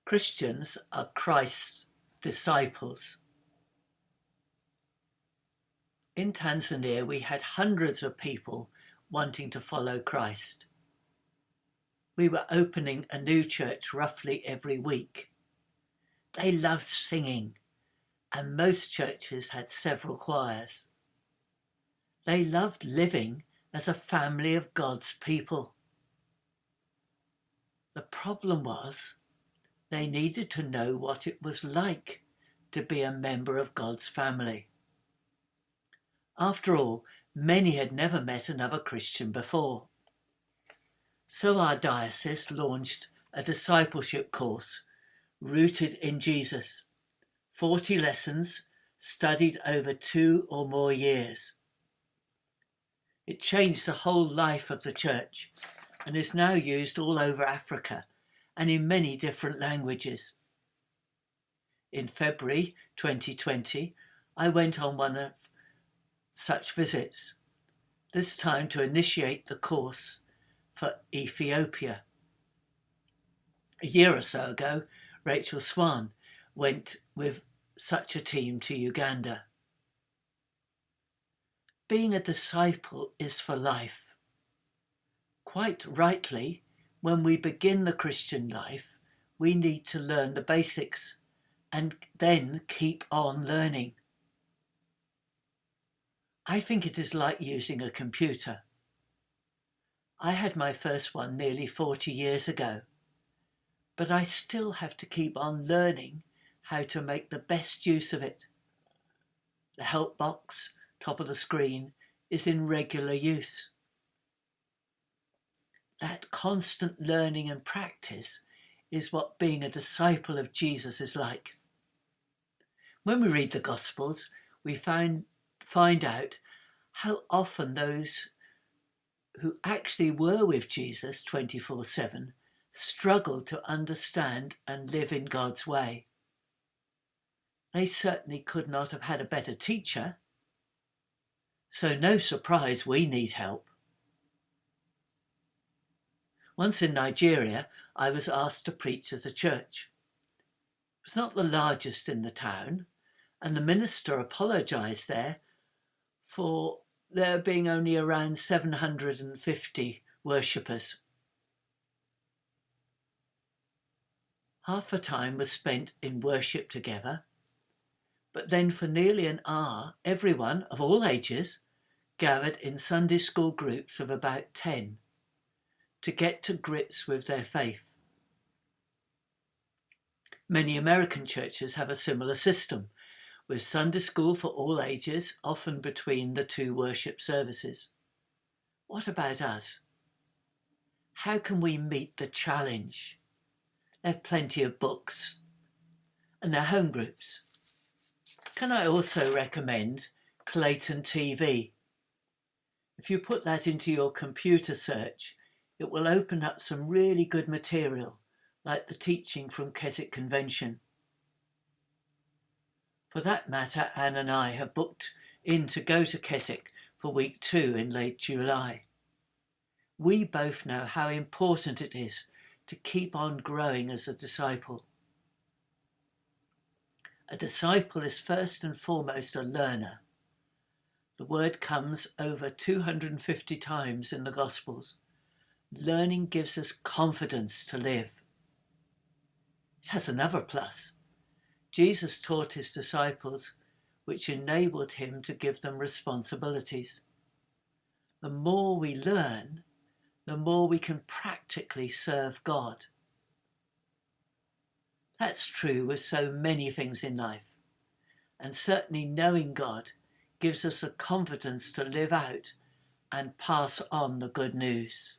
Christians are Christ's disciples. In Tanzania, we had hundreds of people wanting to follow Christ. We were opening a new church roughly every week. They loved singing, and most churches had several choirs. They loved living as a family of God's people. The problem was they needed to know what it was like to be a member of God's family. After all, many had never met another Christian before. So our diocese launched a discipleship course rooted in Jesus, 40 lessons studied over 2 or more years. It changed the whole life of the church and is now used all over Africa and in many different languages. In February 2020, I went on one of such visits, this time to initiate the course for Ethiopia. A year or so ago, Rachel Swan went with such a team to Uganda. Being a disciple is for life. Quite rightly, when we begin the Christian life, we need to learn the basics and then keep on learning. I think it is like using a computer. I had my first one nearly 40 years ago, but I still have to keep on learning how to make the best use of it. The help box, top of the screen, is in regular use. That constant learning and practice is what being a disciple of Jesus is like. When we read the Gospels, we find out how often those who actually were with Jesus 24/7 struggled to understand and live in God's way. They certainly could not have had a better teacher, so no surprise we need help. Once in Nigeria, I was asked to preach at a church. It was not the largest in the town, and the minister apologised there for there being only around 750 worshippers. Half the time was spent in worship together, but then for nearly an hour, everyone of all ages gathered in Sunday school groups of about 10 to get to grips with their faith. Many American churches have a similar system, with Sunday school for all ages, often between the 2 worship services. What about us? How can we meet the challenge? There are plenty of books, and there are home groups. Can I also recommend Clayton TV? If you put that into your computer search, it will open up some really good material, like the teaching from Keswick Convention. For that matter, Anne and I have booked in to go to Keswick for week 2 in late July. We both know how important it is to keep on growing as a disciple. A disciple is first and foremost a learner. The word comes over 250 times in the Gospels. Learning gives us confidence to live. It has another plus. Jesus taught his disciples, which enabled him to give them responsibilities. The more we learn, the more we can practically serve God. That's true with so many things in life, and certainly knowing God gives us the confidence to live out and pass on the good news.